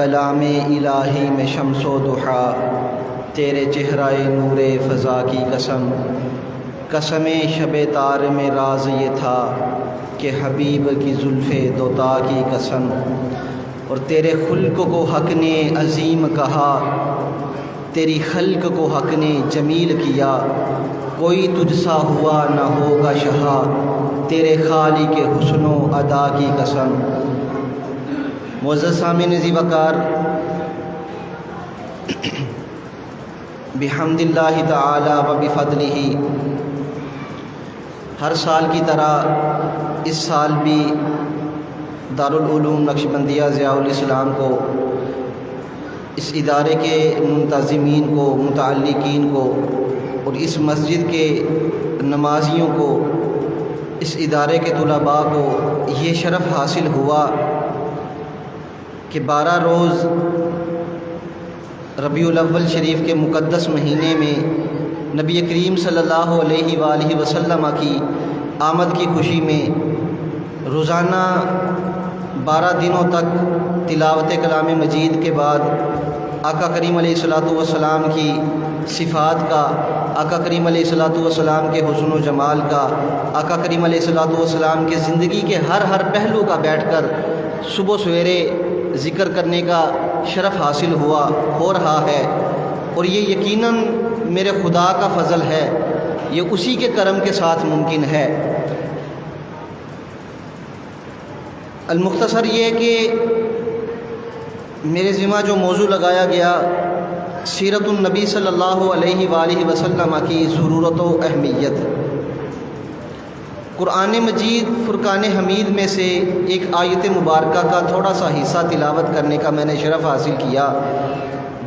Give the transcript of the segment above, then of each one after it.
کلام الہی میں شمس و ضحیٰ، تیرے چہرہ نور فضا کی قسم، قسم شب تار میں راز یہ تھا کہ حبیب کی زلف دوتا کی قسم، اور تیرے خلق کو حق نے عظیم کہا، تیری خلق کو حق نے جمیل کیا، کوئی تجھ سا ہوا نہ ہوگا شہا، تیرے خالق کے حسن و ادا کی قسم۔ معزز سامعین ذی وقار، بحمد اللہ تعالی و بفضلہ، ہر سال کی طرح اس سال بھی دارالعلوم نقشبندیہ ضیاء الاسلام کو، اس ادارے کے منتظمین کو، متعلقین کو اور اس مسجد کے نمازیوں کو، اس ادارے کے طلباء کو یہ شرف حاصل ہوا کہ 12 روز ربیع الاول شریف کے مقدس مہینے میں نبی کریم صلی اللہ علیہ وآلہ وسلم کی آمد کی خوشی میں روزانہ 12 دنوں تک تلاوت کلام مجید کے بعد آقا کریم علیہ الصلوۃ والسلام کی صفات کا، آقا کریم علیہ الصلوۃ والسلام کے حسن و جمال کا، آقا کریم علیہ الصلوۃ والسلام کے زندگی کے ہر پہلو کا بیٹھ کر صبح سویرے ذکر کرنے کا شرف حاصل ہو رہا ہے، اور یہ یقیناً میرے خدا کا فضل ہے، یہ اسی کے کرم کے ساتھ ممکن ہے۔ المختصر یہ کہ میرے ذمہ جو موضوع لگایا گیا، سیرت النبی صلی اللہ علیہ وآلہ وسلم کی ضرورت و اہمیت، قرآن مجید فرقان حمید میں سے ایک آیت مبارکہ کا تھوڑا سا حصہ تلاوت کرنے کا میں نے شرف حاصل کیا۔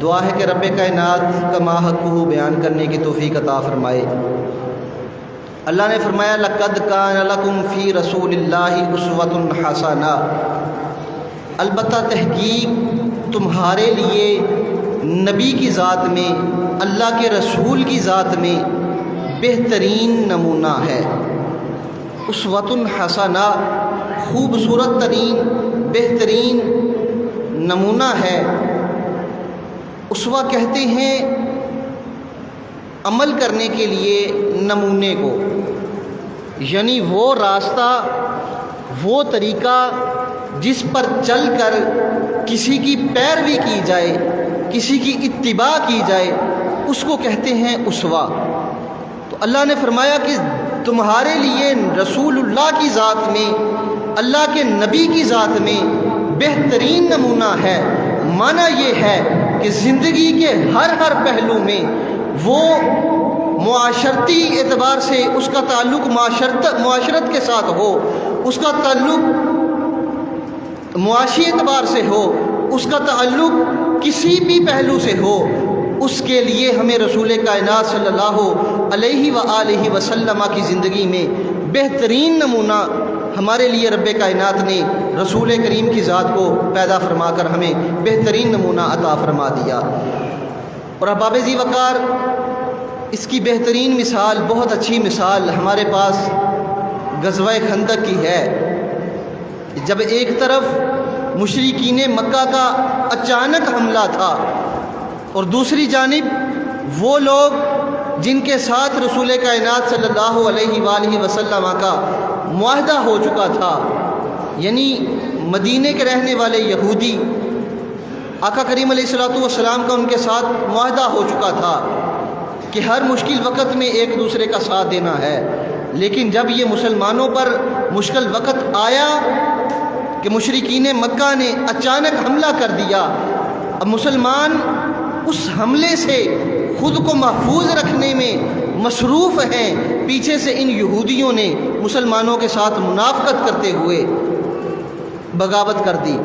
دعا ہے کہ رب کائنات کا ماحقہ بیان کرنے کی توفیق عطا فرمائے۔ اللہ نے فرمایا لَقَدْ كَانَ لَكُمْ فِي رَسُولِ اللَّهِ أُسْوَةٌ حَسَنَةٌ، البتہ تحقیق تمہارے لیے نبی کی ذات میں، اللہ کے رسول کی ذات میں بہترین نمونہ ہے۔ اسوۃ حسنہ خوبصورت ترین بہترین نمونہ ہے۔ اسوہ کہتے ہیں عمل کرنے کے لیے نمونے کو، یعنی وہ راستہ، وہ طریقہ جس پر چل کر کسی کی پیروی کی جائے، کسی کی اتباع کی جائے، اس کو کہتے ہیں اسوہ۔ تو اللہ نے فرمایا کہ تمہارے لیے رسول اللہ کی ذات میں، اللہ کے نبی کی ذات میں بہترین نمونہ ہے۔ معنی یہ ہے کہ زندگی کے ہر پہلو میں وہ معاشرتی اعتبار سے اس کا تعلق معاشرت کے ساتھ ہو، اس کا تعلق معاشی اعتبار سے ہو، اس کا تعلق کسی بھی پہلو سے ہو، اس کے لیے ہمیں رسول کائنات صلی اللہ علیہ وآلہ وسلم کی زندگی میں بہترین نمونہ ہمارے لیے رب کائنات نے رسول کریم کی ذات کو پیدا فرما کر ہمیں بہترین نمونہ عطا فرما دیا۔ اور احباب ذی وقار، اس کی بہترین مثال، بہت اچھی مثال ہمارے پاس غزوہ خندق کی ہے، جب ایک طرف مشرکین مکہ کا اچانک حملہ تھا اور دوسری جانب وہ لوگ جن کے ساتھ رسول کائنات صلی اللہ علیہ وآلہ وسلم کا معاہدہ ہو چکا تھا، یعنی مدینے کے رہنے والے یہودی، آقا کریم علیہ الصلوۃ والسلام کا ان کے ساتھ معاہدہ ہو چکا تھا کہ ہر مشکل وقت میں ایک دوسرے کا ساتھ دینا ہے۔ لیکن جب یہ مسلمانوں پر مشکل وقت آیا کہ مشرکین مکہ نے اچانک حملہ کر دیا، اب مسلمان اس حملے سے خود کو محفوظ رکھنے میں مصروف ہیں، پیچھے سے ان یہودیوں نے مسلمانوں کے ساتھ منافقت کرتے ہوئے بغاوت کر دی۔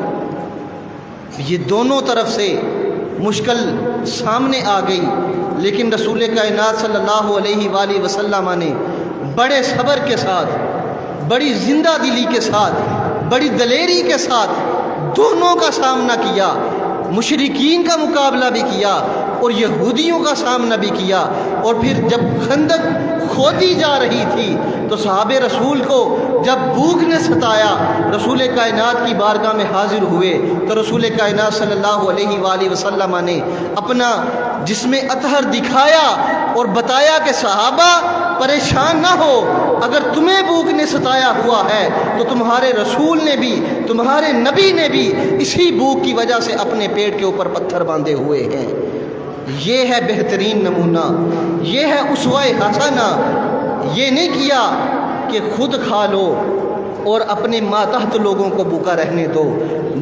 یہ دونوں طرف سے مشکل سامنے آ گئی، لیکن رسول کائنات صلی اللہ علیہ وآلہ وسلم نے بڑے صبر کے ساتھ، بڑی زندہ دلی کے ساتھ، بڑی دلیری کے ساتھ دونوں کا سامنا کیا، مشرکین کا مقابلہ بھی کیا اور یہودیوں کا سامنا بھی کیا۔ اور پھر جب خندق کھودی جا رہی تھی تو صحابہ رسول کو جب بھوک نے ستایا رسول کائنات کی بارگاہ میں حاضر ہوئے تو رسول کائنات صلی اللہ علیہ وآلہ وسلم نے اپنا جسم اطہر دکھایا اور بتایا کہ صحابہ پریشان نہ ہو، اگر تمہیں بھوک نے ستایا ہوا ہے تو تمہارے رسول نے بھی، تمہارے نبی نے بھی اسی بھوک کی وجہ سے اپنے پیٹ کے اوپر پتھر باندھے ہوئے ہیں۔ یہ ہے بہترین نمونہ، یہ ہے اسوہ حسنہ۔ یہ نہیں کیا کہ خود کھا لو اور اپنے ماتحت لوگوں کو بھوکا رہنے دو،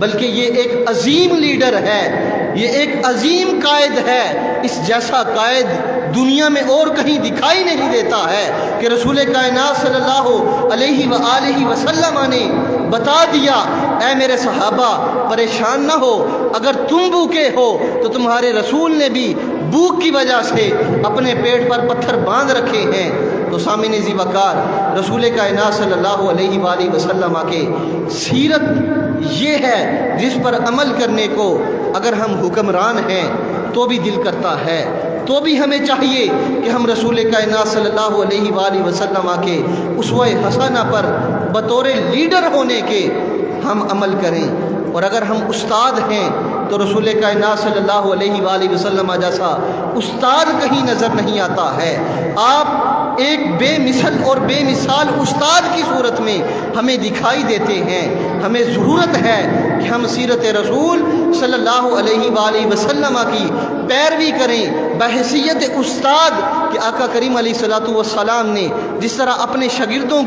بلکہ یہ ایک عظیم لیڈر ہے، یہ ایک عظیم قائد ہے۔ اس جیسا قائد دنیا میں اور کہیں دکھائی نہیں دیتا ہے کہ رسول کائنات صلی اللہ علیہ وآلہ وسلم نے بتا دیا، اے میرے صحابہ پریشان نہ ہو، اگر تم بھوکے ہو تو تمہارے رسول نے بھی بھوک کی وجہ سے اپنے پیٹ پر پتھر باندھ رکھے ہیں۔ تو سامعین ذی وقار، رسول کائنات صلی اللہ علیہ وآلہ وسلم کے سیرت یہ ہے جس پر عمل کرنے کو اگر ہم حکمران ہیں تو بھی دل کرتا ہے، تو بھی ہمیں چاہیے کہ ہم رسول کائنات صلی اللہ علیہ وآلہ وسلم کے اسوہ حسنہ پر بطور لیڈر ہونے کے ہم عمل کریں۔ اور اگر ہم استاد ہیں تو رسول کائنات صلی اللہ علیہ وآلہ وسلم جیسا استاد کہیں نظر نہیں آتا ہے۔ آپ ایک بے مثل اور بے مثال استاد کی صورت میں ہمیں دکھائی دیتے ہیں۔ ہمیں ضرورت ہے کہ ہم سیرت رسول صلی اللہ علیہ وآلہ وسلم کی پیروی کریں بحیثیت استاد کہ آقا کریم علیہ الصلوۃ والسلام نے جس طرح اپنے شاگردوں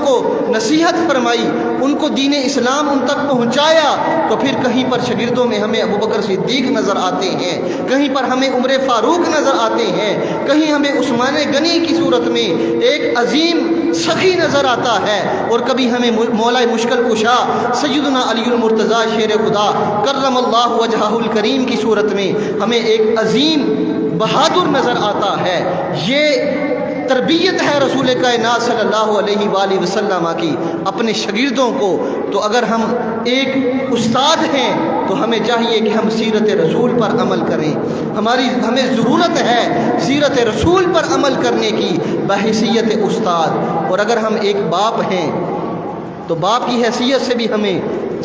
کو نصیحت فرمائی، ان کو دین اسلام ان تک پہنچایا، تو پھر کہیں پر شاگردوں میں ہمیں ابو بکر صدیق نظر آتے ہیں، کہیں پر ہمیں عمر فاروق نظر آتے ہیں، کہیں ہمیں عثمان غنی کی صورت میں ایک عظیم سخی نظر آتا ہے، اور کبھی ہمیں مولا مشکل کشا سیدنا علی المرتضیٰ شیر خدا کرم اللہ وجہہ الکریم کی صورت میں ہمیں ایک عظیم بہادر نظر آتا ہے۔ یہ تربیت ہے رسول کائنات صلی اللہ علیہ وآلہ وسلم کی اپنے شاگردوں کو۔ تو اگر ہم ایک استاد ہیں تو ہمیں چاہیے کہ ہم سیرت رسول پر عمل کریں۔ ہمیں ضرورت ہے سیرت رسول پر عمل کرنے کی بحیثیت استاد۔ اور اگر ہم ایک باپ ہیں تو باپ کی حیثیت سے بھی ہمیں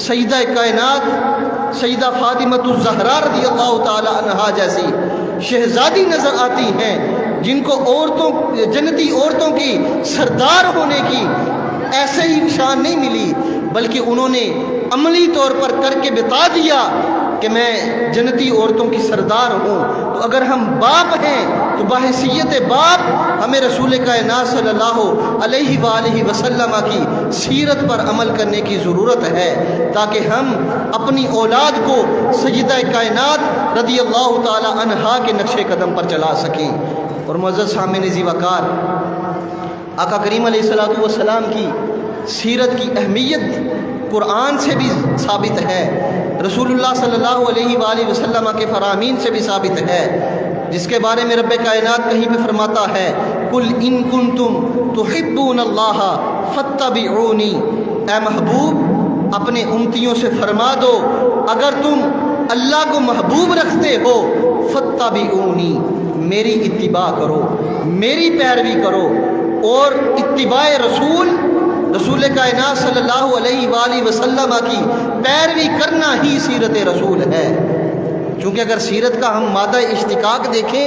سیدہ کائنات سیدہ فاطمۃ الزہرا رضی اللہ تعالی عنہا جیسی شہزادی نظر آتی ہیں، جن کو جنتی عورتوں کی سردار ہونے کی ایسے ہی شان نہیں ملی، بلکہ انہوں نے عملی طور پر کر کے بتا دیا کہ میں جنتی عورتوں کی سردار ہوں۔ تو اگر ہم باپ ہیں تو بحیثیت باپ ہمیں رسول کائنات صلی اللہ علیہ وآلہ وسلم کی سیرت پر عمل کرنے کی ضرورت ہے، تاکہ ہم اپنی اولاد کو سیدہ کائنات رضی اللہ تعالی عنہا کے نقش قدم پر چلا سکیں۔ اور معزز سامعین ذی وقار، آقا کریم علیہ الصلوۃ والسلام کی سیرت کی اہمیت قرآن سے بھی ثابت ہے، رسول اللہ صلی اللہ علیہ وآلہ وسلم کے فرامین سے بھی ثابت ہے، جس کے بارے میں رب کائنات کہیں پہ فرماتا ہے قُلْ إِن كُنتُمْ تُحِبُّونَ اللَّهَ فَاتَّبِعُونِي، اے محبوب اپنے امتیوں سے فرما دو اگر تم اللہ کو محبوب رکھتے ہو فَاتَّبِعُونِی، میری اتباع کرو، میری پیروی کرو۔ اور اتباع رسول کائنات صلی اللہ علیہ وآلہ وسلم کی پیروی کرنا ہی سیرت رسول ہے۔ چونکہ اگر سیرت کا ہم مادہ اشتقاق دیکھیں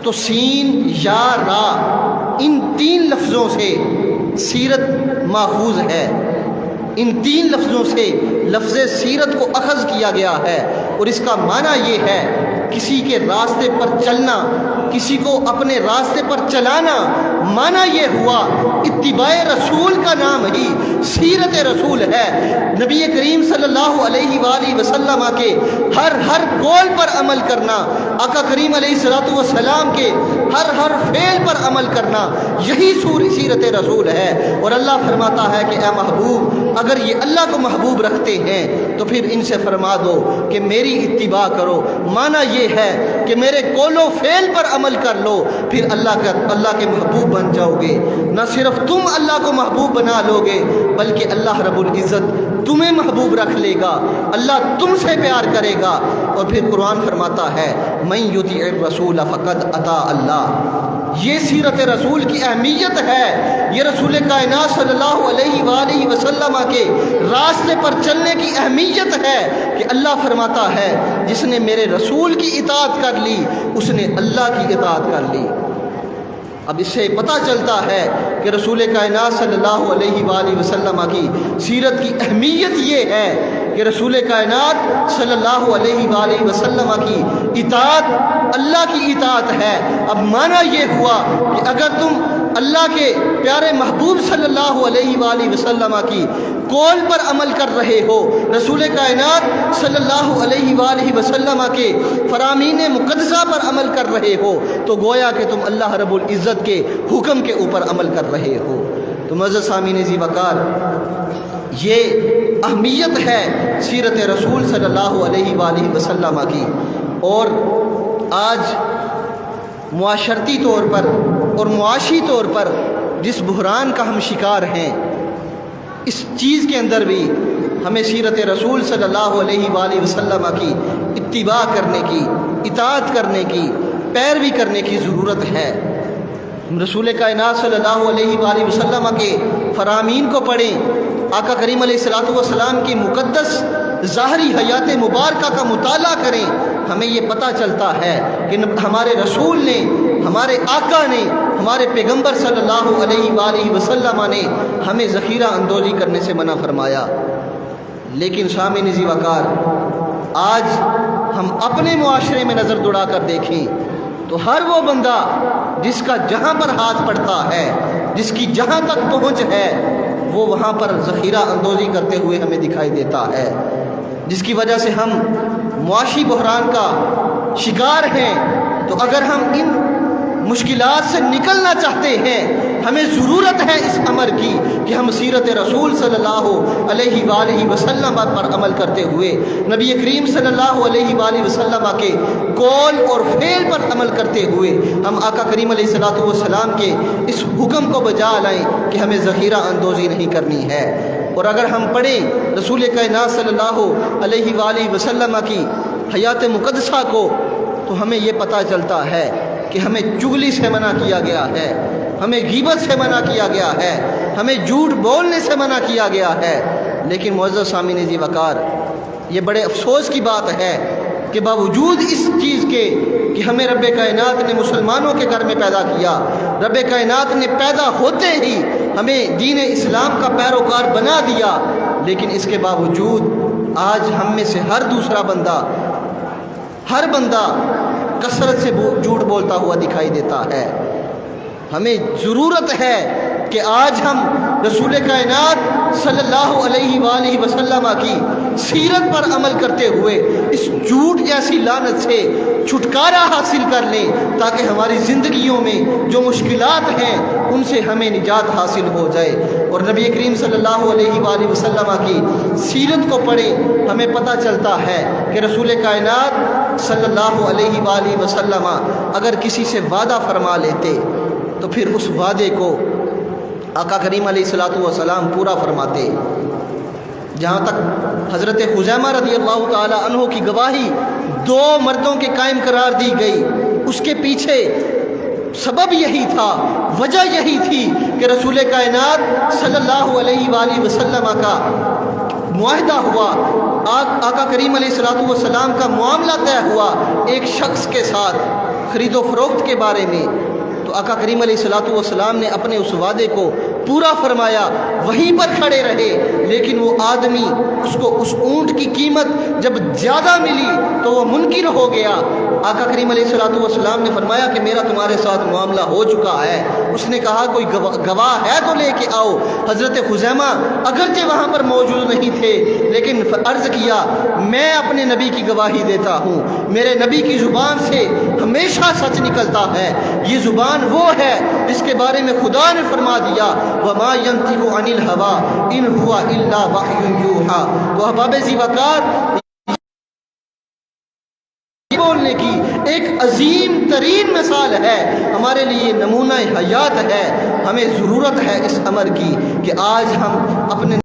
تو سین یا را ان تین لفظوں سے سیرت ماخوذ ہے، ان تین لفظوں سے لفظ سیرت کو اخذ کیا گیا ہے، اور اس کا معنی یہ ہے کسی کے راستے پر چلنا، کسی کو اپنے راستے پر چلانا۔ معنی یہ ہوا اتباع رسول کا نام ہی سیرت رسول ہے۔ نبی کریم صلی اللہ علیہ وآلہ وسلم کے ہر قول پر عمل کرنا، آقا کریم علیہ الصلوۃ والسلام کے ہر فعل پر عمل کرنا، یہی سیرت رسول ہے۔ اور اللہ فرماتا ہے کہ اے محبوب اگر یہ اللہ کو محبوب رکھتے ہیں تو پھر ان سے فرما دو کہ میری اتباع کرو۔ معنی یہ ہے کہ میرے قول و فعل پر عمل کر لو، پھر اللہ کے محبوب بن جاؤ گے۔ نہ صرف تم اللہ کو محبوب بنا لو گے بلکہ اللہ رب العزت تمہیں محبوب رکھ لے گا، اللہ تم سے پیار کرے گا۔ اور پھر قرآن فرماتا ہے من یطیع الرسول فقد اطاع اللہ، یہ سیرت رسول کی اہمیت ہے، یہ رسول کائنات صلی اللہ علیہ وآلہ وسلم کے راستے پر چلنے کی اہمیت ہے کہ اللہ فرماتا ہے جس نے میرے رسول کی اطاعت کر لی اس نے اللہ کی اطاعت کر لی۔ اب اس سے پتہ چلتا ہے کہ رسول کائنات صلی اللہ علیہ وآلہ وسلم کی سیرت کی اہمیت یہ ہے کہ رسول کائنات صلی اللہ علیہ وآلہ وسلم کی اطاعت اللہ کی اطاعت ہے۔ اب معنی یہ ہوا کہ اگر تم اللہ کے پیارے محبوب صلی اللہ علیہ وآلہ وسلم کی قول پر عمل کر رہے ہو، رسول کائنات صلی اللہ علیہ وآلہ وسلم کے فرامین مقدسہ پر عمل کر رہے ہو، تو گویا کہ تم اللہ رب العزت کے حکم کے اوپر عمل کر رہے ہو۔ تو معزز سامعین ذی وقار، یہ اہمیت ہے سیرت رسول صلی اللہ علیہ وآلہ وسلم کی۔ اور آج معاشرتی طور پر اور معاشی طور پر جس بحران کا ہم شکار ہیں، اس چیز کے اندر بھی ہمیں سیرت رسول صلی اللہ علیہ وآلہ وسلم کی اتباع کرنے کی، اطاعت کرنے کی، پیروی کرنے کی ضرورت ہے۔ رسول کائنات صلی اللہ علیہ وآلہ وسلم کے فرامین کو پڑھیں، آقا کریم علیہ الصلوۃ والسلام کی مقدس ظاہری حیات مبارکہ کا مطالعہ کریں، ہمیں یہ پتہ چلتا ہے کہ ہمارے رسول نے، ہمارے آقا نے، ہمارے پیغمبر صلی اللہ علیہ وآلہ وسلم نے ہمیں ذخیرہ اندوزی کرنے سے منع فرمایا۔ لیکن سامعین ذی وقار، آج ہم اپنے معاشرے میں نظر دوڑا کر دیکھیں تو ہر وہ بندہ جس کا جہاں پر ہاتھ پڑتا ہے، جس کی جہاں تک پہنچ ہے، وہ وہاں پر ذخیرہ اندوزی کرتے ہوئے ہمیں دکھائی دیتا ہے، جس کی وجہ سے ہم معاشی بحران کا شکار ہیں۔ تو اگر ہم ان مشکلات سے نکلنا چاہتے ہیں، ہمیں ضرورت ہے اس امر کی کہ ہم سیرت رسول صلی اللہ علیہ وآلہ وسلم پر عمل کرتے ہوئے، نبی کریم صلی اللہ علیہ وآلہ وسلم کے قول اور فعل پر عمل کرتے ہوئے ہم آقا کریم علیہ الصلوۃ والسلام کے اس حکم کو بجا لائیں کہ ہمیں ذخیرہ اندوزی نہیں کرنی ہے۔ اور اگر ہم پڑھیں رسول کائنات صلی اللہ علیہ وآلہ وسلم کی حیات مقدسہ کو، تو ہمیں یہ پتہ چلتا ہے کہ ہمیں چغلی سے منع کیا گیا ہے، ہمیں غیبت سے منع کیا گیا ہے، ہمیں جھوٹ بولنے سے منع کیا گیا ہے۔ لیکن معزز سامعین ذی وقار، یہ بڑے افسوس کی بات ہے کہ باوجود اس چیز کے کہ ہمیں رب کائنات نے مسلمانوں کے گھر میں پیدا کیا، رب کائنات نے پیدا ہوتے ہی ہمیں دین اسلام کا پیروکار بنا دیا، لیکن اس کے باوجود آج ہم میں سے ہر دوسرا بندہ، ہر بندہ کثرت سے جھوٹ بولتا ہوا دکھائی دیتا ہے۔ ہمیں ضرورت ہے کہ آج ہم رسول کائنات صلی اللہ علیہ وآلہ وسلم کی سیرت پر عمل کرتے ہوئے اس جھوٹ جیسی لعنت سے چھٹکارا حاصل کر لیں، تاکہ ہماری زندگیوں میں جو مشکلات ہیں ان سے ہمیں نجات حاصل ہو جائے۔ اور نبی کریم صلی اللہ علیہ وآلہ وسلم کی سیرت کو پڑھیں، ہمیں پتہ چلتا ہے کہ رسول کائنات صلی اللہ علیہ وآلہ وسلم اگر کسی سے وعدہ فرما لیتے تو پھر اس وعدے کو آقا کریم علیہ الصلوۃ والسلام پورا فرماتے۔ جہاں تک حضرت خزیمہ رضی اللہ تعالی عنہ کی گواہی 2 مردوں کے قائم قرار دی گئی، اس کے پیچھے سبب یہی تھا، وجہ یہی تھی کہ رسول کائنات صلی اللہ علیہ وآلہ وسلم کا معاہدہ ہوا، آقا کریم علیہ الصلوۃ والسلام کا معاملہ طے ہوا ایک شخص کے ساتھ خرید و فروخت کے بارے میں، تو آقا کریم علیہ الصلوۃ والسلام نے اپنے اس وعدے کو پورا فرمایا، وہیں پر کھڑے رہے، لیکن وہ آدمی اس کو اس اونٹ کی قیمت جب زیادہ ملی تو وہ منکر ہو گیا۔ آقا کریم علیہ الصلوۃ والسلام نے فرمایا کہ میرا تمہارے ساتھ معاملہ ہو چکا ہے۔ اس نے کہا کوئی گواہ ہے تو لے کے آؤ۔ حضرت خزیمہ اگرچہ وہاں پر موجود نہیں تھے، لیکن عرض کیا میں اپنے نبی کی گواہی دیتا ہوں، میرے نبی کی زبان سے ہمیشہ سچ نکلتا ہے، یہ زبان وہ ہے جس کے بارے میں خدا نے فرما دیا وَمَا يَنطِقُ عَنِ الْهَوَىٰ إِنْ هُوَ إِلَّا وَحْيٌ يُوحَىٰ۔ تو احباب ذی وقار، بولنے کی ایک عظیم ترین مثال ہے، ہمارے لیے نمونہ حیات ہے۔ ہمیں ضرورت ہے اس امر کی کہ آج ہم اپنے